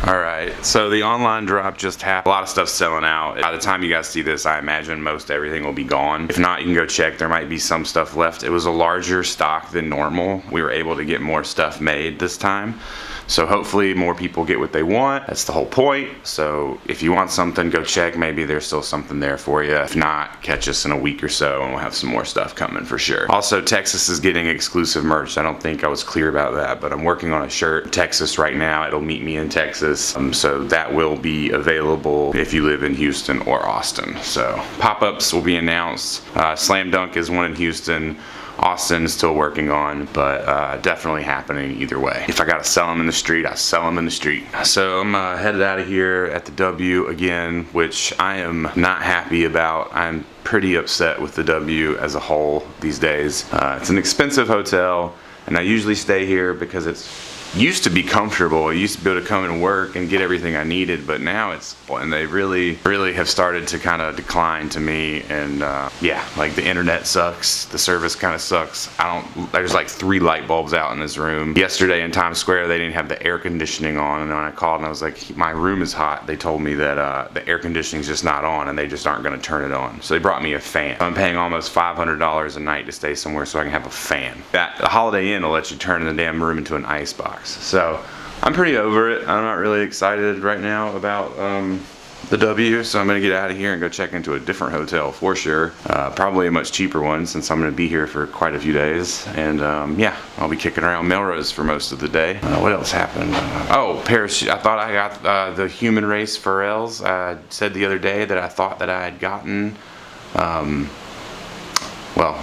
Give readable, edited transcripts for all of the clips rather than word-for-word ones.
Alright, so the online drop just happened. A lot of stuff's selling out. By the time you guys see this, I imagine most everything will be gone. If not, you can go check. There might be some stuff left. It was a larger stock than normal. We were able to get more stuff made this time. So hopefully more people get what they want. That's the whole point. So if you want something, go check. Maybe there's still something there for you. If not, catch us in a week or so and we'll have some more stuff coming for sure. Also, Texas is getting exclusive merch. I don't think I was clear about that, but I'm working on a shirt. Texas right now. It'll meet me in Texas. So that will be available if you live in Houston or Austin. So pop-ups will be announced. Slam Dunk is one in Houston. Austin is still working on, but definitely happening either way. If I gotta sell them in the street, I sell them in the street. So I'm headed out of here at the W again, which I am not happy about. I'm pretty upset with the W as a whole these days. It's an expensive hotel, and I usually stay here because it's used to be comfortable. I used to be able to come and work and get everything I needed, but now and they really have started to kind of decline to me. And yeah, like the internet sucks, the service kind of sucks. There's like 3 light bulbs out in this room. Yesterday in Times Square, they didn't have the air conditioning on, and when I called and I was like, my room is hot, they told me that the air conditioning's just not on and they just aren't going to turn it on. So they brought me a fan. I'm paying almost $500 a night to stay somewhere so I can have a fan. The Holiday Inn will let you turn the damn room into an ice box. So I'm pretty over it. I'm not really excited right now about the W, so I'm gonna get out of here and go check into a different hotel for sure. Probably a much cheaper one since I'm gonna be here for quite a few days. And yeah, I'll be kicking around Melrose for most of the day. What else happened? Oh, parachute. I thought I got the human race Pharrells. I said the other day that I thought that I had gotten. Well,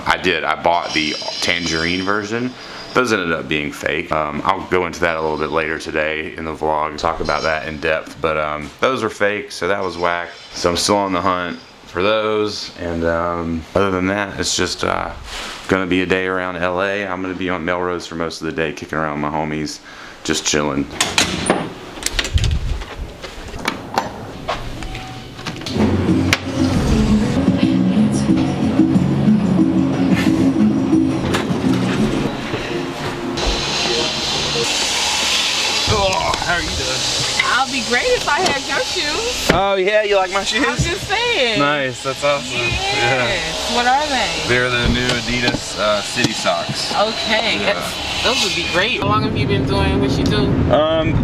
I did. I bought the tangerine version. Those ended up being fake. I'll go into that a little bit later today in the vlog, talk about that in depth, but those were fake, so that was whack. So I'm still on the hunt for those, and other than that, it's just gonna be a day around LA. I'm gonna be on Melrose for most of the day, kicking around with my homies, just chilling. How are you doing? I'll be great if I had your shoes. Oh yeah, you like my shoes? I'm just saying. Nice, that's awesome. Yes. Yeah. What are they? They're the new Adidas City Socks. Okay, yeah. Those would be great. How long have you been doing what you do?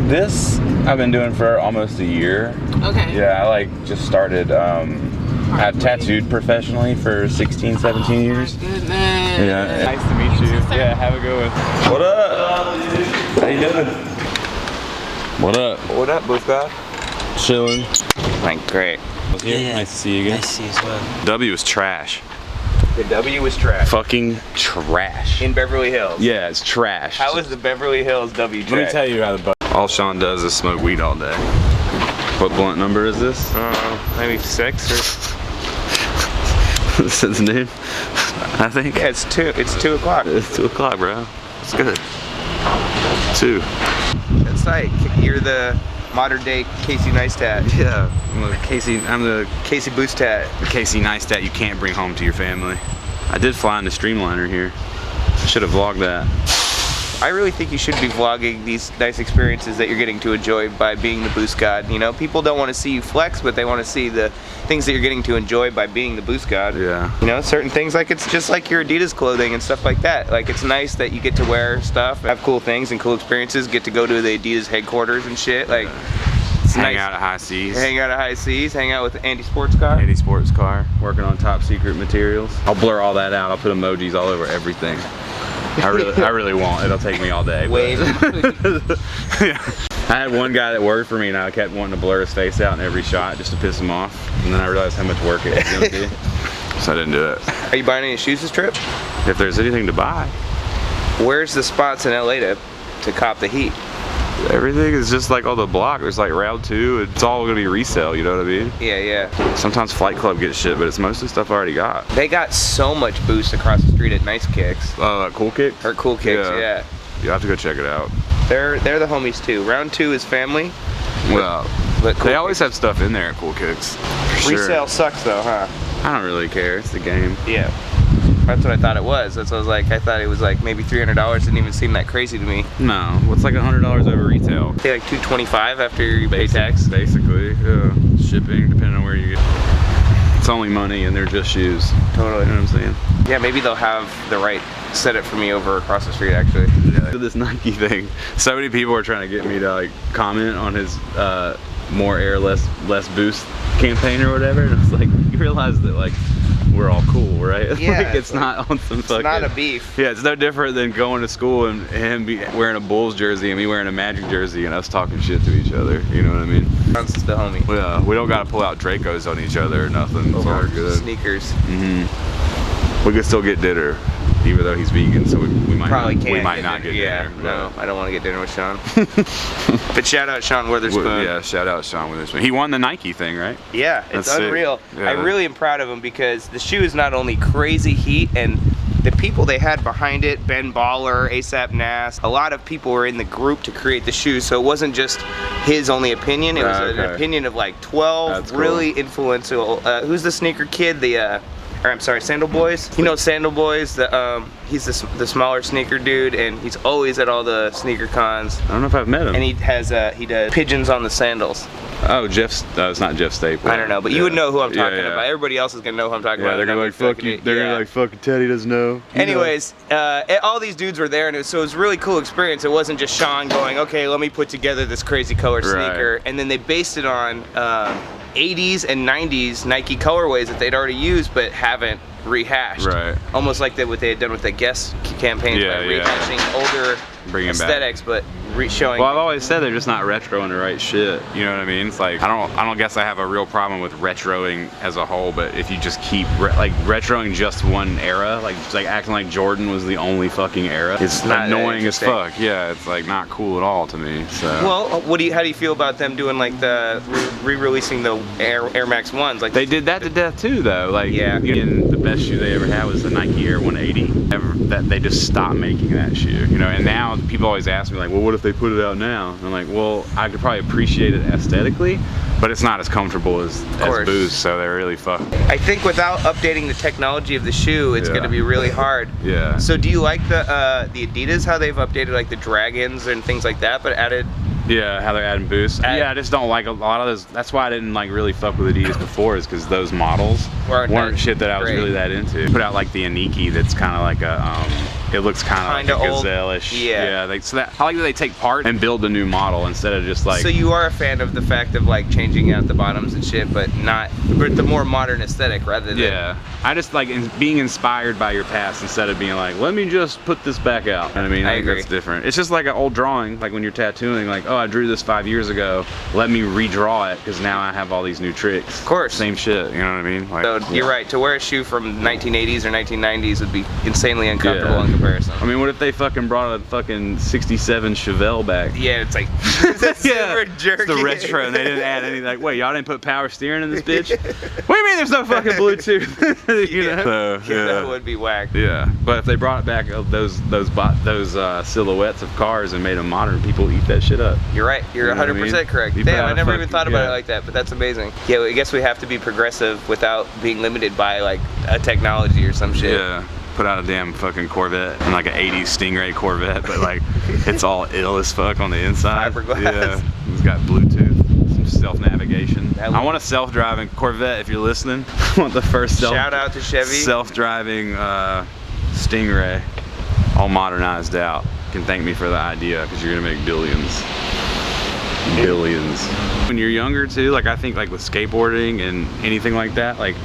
This I've been doing for almost a year. Okay. Yeah, I just started. I've tattooed professionally for 16, 17 years. My goodness. Yeah. Nice to meet you. Yeah, have a good one. What up? How you doing? What up? What up, BoostGOD? Chilling. Like, great. Yeah. Nice to see you again. Nice to see you as well. W is trash. The W was trash. Fucking trash. In Beverly Hills. Yeah, it's trash. How is the Beverly Hills W trash? Let me tell you how the All Sean does is smoke weed all day. What blunt number is this? Maybe 6 or... This is noon, I think. Yeah, it's 2 o'clock. It's 2 o'clock, bro. It's good. 2. That's like, you're the modern day Casey Neistat. Yeah, I'm the Casey Boostat. The Casey Neistat you can't bring home to your family. I did fly in the Streamliner here. I should have vlogged that. I really think you should be vlogging these nice experiences that you're getting to enjoy by being the BoostGOD. You know, people don't want to see you flex, but they want to see the things that you're getting to enjoy by being the BoostGOD. Yeah. You know, certain things, like it's just like your Adidas clothing and stuff like that. Like, it's nice that you get to wear stuff, have cool things and cool experiences, get to go to the Adidas headquarters and shit. Like, it's hang nice. out at High Seas. Hang out at High Seas, hang out with Andy Sports Car. Andy Sports Car, working on top secret materials. I'll blur all that out. I'll put emojis all over everything. I really won't. It'll take me all day. Wave. Yeah. I had one guy that worked for me and I kept wanting to blur his face out in every shot just to piss him off. And then I realized how much work it was going to be. So I didn't do it. Are you buying any shoes this trip? If there's anything to buy. Where's the spots in LA to cop the heat? Everything is just like on the block. There's like round 2. It's all gonna be resale, you know what I mean? Yeah, yeah. Sometimes Flight Club gets shit, but it's mostly stuff I already got. They got so much Boost across the street at Nice Kicks. Cool Kicks? Or Cool Kicks, yeah. You have to go check it out. They're the homies too. Round 2 is family. Well, but cool they always have stuff in there at Cool Kicks. For resale sure. sucks though, huh? I don't really care. It's the game. Yeah. That's what I thought it was. That's what I was like. I thought it was like maybe $300. Didn't even seem that crazy to me. No, what's like $100 over retail? Pay like $225 after you pay tax. Basically, shipping, depending on where you get. It's only money and they're just shoes. Totally. You know what I'm saying? Yeah, maybe they'll have the right set it for me over across the street actually. Yeah. This Nike thing. So many people are trying to get me to like comment on his more air, less boost campaign or whatever. And it's like, you realize that like we're all cool, right? Yeah. Like, it's not on some fucking... It's not a beef. Yeah, it's no different than going to school and him wearing a Bulls jersey and me wearing a Magic jersey and us talking shit to each other. You know what I mean? That's the homie. Yeah, we don't gotta pull out Dracos on each other or nothing. It's all good. Sneakers. We can still get dinner, even though he's vegan, so we might Probably not, can't. we might not get yeah, dinner. no, I don't want to get dinner with Sean. But shout out Sean Witherspoon. Yeah, shout out Sean Witherspoon. He won the Nike thing, right? Yeah, it's That's unreal. sick. Yeah. I really am proud of him because the shoe is not only crazy heat and the people they had behind it, Ben Baller, ASAP Nas, a lot of people were in the group to create the shoe, so it wasn't just his only opinion, it was an opinion of like 12 That's really influential. Who's the sneaker kid? Or I'm sorry, Sandal Boys. You know Sandal Boys? He's the smaller sneaker dude, and he's always at all the sneaker cons. I don't know if I've met him. And he does pigeons on the sandals. Oh, it's not Jeff Staple. I don't know, but you would know who I'm talking Yeah. about. Everybody else is gonna know who I'm talking Yeah, about. they're gonna be like, fuck you. They're gonna be like, fucking Teddy doesn't know. Anyways, all these dudes were there, and so it was a really cool experience. It wasn't just Sean going, okay, let me put together this crazy color sneaker, and then they based it on 80s and 90s Nike colorways that they'd already used but haven't rehashed. Right. Almost like what they had done with the Guess campaigns by rehashing older Bring 'em aesthetics, but showing. Well, I've always said they're just not retroing the right shit. You know what I mean? It's like I don't guess I have a real problem with retroing as a whole, but if you just keep retroing just one era, like acting like Jordan was the only fucking era, it's not annoying as fuck. Yeah, it's like not cool at all to me. So. Well, how do you feel about them doing like the re-releasing the Air Max 1s? Like they did that to death too, though. Like yeah, and the best shoe they ever had was the Nike Air 180. That they just stopped making that shoe, you know. And now people always ask me like, well, what if they put it out now? And I'm like, well, I could probably appreciate it aesthetically, but it's not as comfortable as Boost, so they're really fucked. I think without updating the technology of the shoe, it's going to be really hard. Yeah. So do you like the Adidas, how they've updated like the Dragons and things like that, but added? Yeah, how they're adding boosts. Yeah, I just don't like a lot of those. That's why I didn't like really fuck with Adidas before, is because those models weren't shit that I was really that into. Put out like the Aniki, that's kind of like a it looks kind of like a gazelle-ish. Yeah. I like that they take part and build a new model instead of just like. So you are a fan of the fact of like changing out the bottoms and shit, but the more modern aesthetic rather than. Yeah, I just like being inspired by your past instead of being like, let me just put this back out. You know what I mean? I think that's different. It's just like an old drawing, like when you're tattooing, like, oh, I drew this 5 years ago. Let me redraw it because now I have all these new tricks. Of course. Same shit. You know what I mean? Like, so you're right. To wear a shoe from 1980s or 1990s would be insanely uncomfortable in comparison. I mean, what if they fucking brought a fucking '67 Chevelle back? Yeah, it's like super jerky. It's the retro, and they didn't add anything. Like, wait, y'all didn't put power steering in this bitch? What do you mean there's no fucking Bluetooth? You know? So, that would be whack. Yeah, but if they brought it back, those silhouettes of cars and made them modern, people eat that shit up. You're right. You're 100% correct. Damn, I never even thought about it like that, but that's amazing. Yeah, well, I guess we have to be progressive without being limited by like a technology or some shit. Yeah. Put out a damn fucking Corvette and like an 80s Stingray Corvette, but like it's all ill as fuck on the inside. Fiberglass. Yeah, it's got Bluetooth, some self-navigation. I want a self-driving Corvette if you're listening. I want the first shout out to Chevy. Self-driving Stingray, all modernized out. You can thank me for the idea because you're gonna make billions. Billions. When you're younger too, like I think like with skateboarding and anything like that, like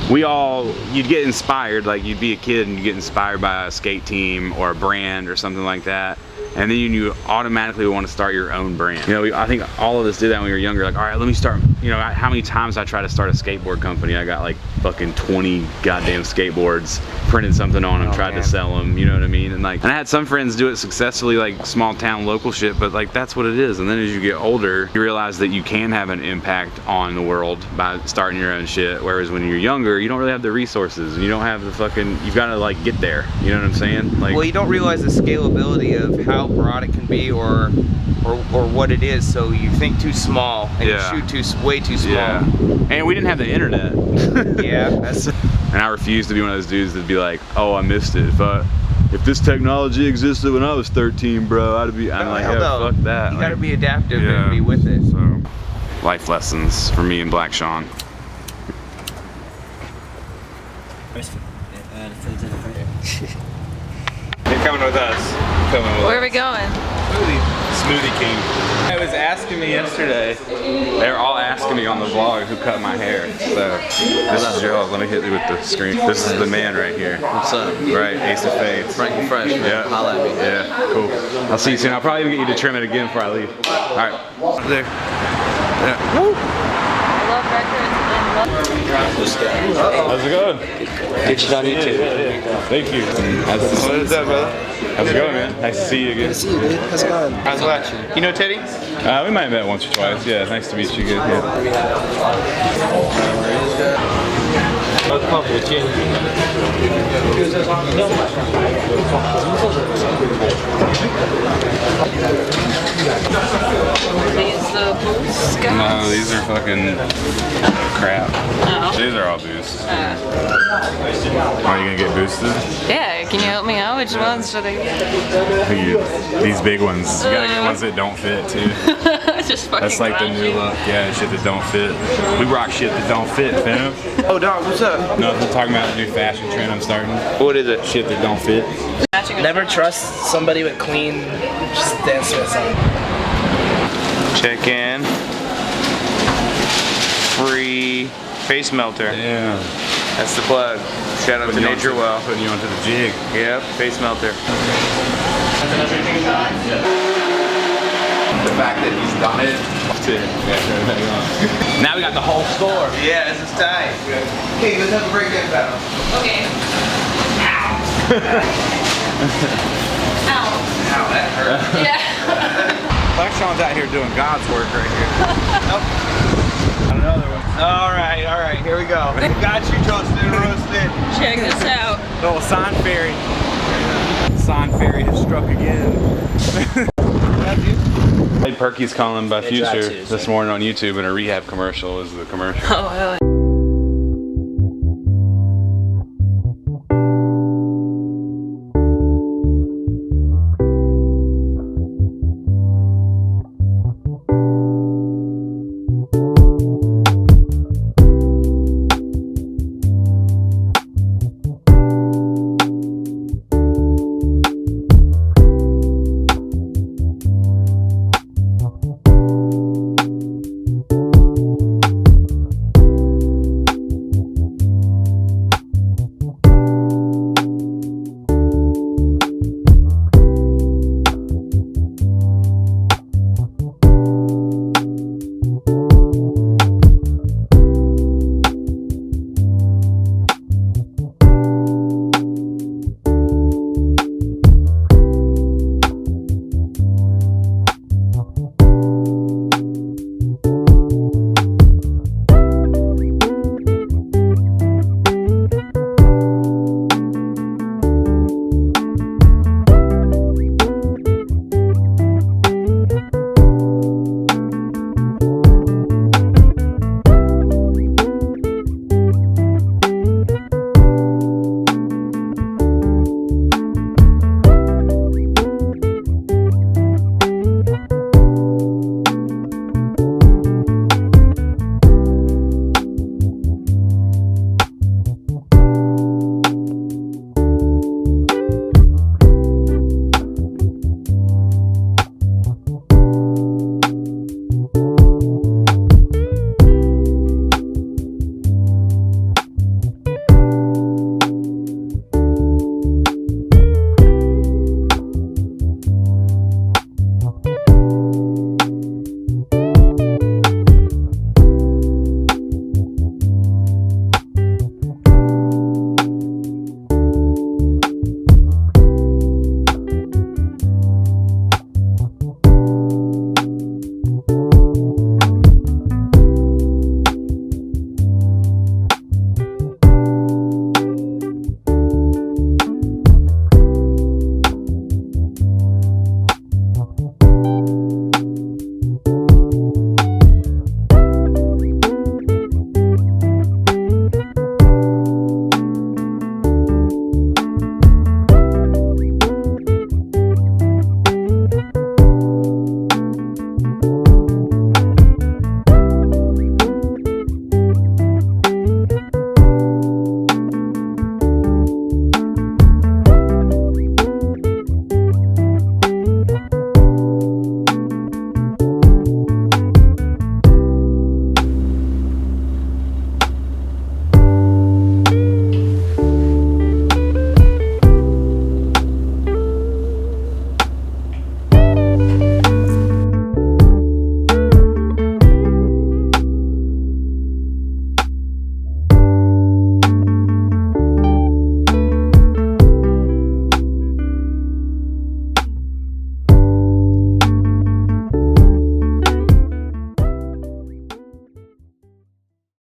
you'd get inspired, like you'd be a kid and you get inspired by a skate team or a brand or something like that, and then you automatically want to start your own brand. You know, I think all of us did that when we were younger, like, all right, let me start, you know, how many times I tried to start a skateboard company, I got like fucking 20 goddamn skateboards, printed something on them, tried to sell them, you know what I mean? And I had some friends do it successfully, like small town local shit, but like that's what it is. And then as you get older, you realize that you can have an impact on the world by starting your own shit, whereas when you're younger, you don't really have the resources, and you don't have the fucking, you've got to like get there, you know what I'm saying? Like, well, you don't realize the scalability of how broad it can be or what it is. So you think too small and you shoot way too small. Yeah. And we didn't have the internet. Yeah, that's. And I refuse to be one of those dudes that'd be like, oh, I missed it. If this technology existed when I was 13, bro, I'm like, yeah, fuck that. You gotta be adaptive and be with it. So, life lessons for me and Black Sean. You're coming with us. Where are we going? Smoothie King. I was asking me yesterday. They were all asking me on the vlog who cut my hair. So this is Joe. Let me hit you with the screen. This is the man right here. What's up? Right, Ace of Fades. Frankie Fresh, man. Yeah. Holla at me. Yeah, cool. I'll see you soon. I'll probably even get you to trim it again before I leave. All right. There. Yeah. I love records and love. How's it going? Get you on YouTube. Thank you. What is up, brother? How's it going, man? Nice to see you again. Good to see you, dude. How's it going? How's that? You know Teddy? We might have met once or twice. Yeah, nice to meet you again. These the BoostGOD? No, these are fucking crap. No. These are all boosts. Are you gonna get boosted? Yeah, can you help me out? Which ones should I get? These big ones. You gotta get ones that don't fit too. Just fucking That's like the new look. Yeah, shit that don't fit. We rock shit that don't fit, fam. Oh, dog, what's up? No, I'm talking about the new fashion trend I'm starting. What is it? Shit that don't fit. Never trust somebody with clean dance sweats on. Check in. Free face melter. Yeah. That's the plug. Shout out to Nature Well. Putting you onto the jig. Yep, face melter. The fact that he's done it. Now we got the whole store. Yeah, this is tight. Okay, let's have a breakdown battle. Okay. Ow. Ow, that hurt. Yeah. Black Sean's out here doing God's work right here. Another one. All right, here we go. Got you toasted and roasted. Check this out. Little sign fairy. Sign fairy has struck again. Perky's calling by Future this morning on YouTube, and a rehab commercial is the commercial. Oh,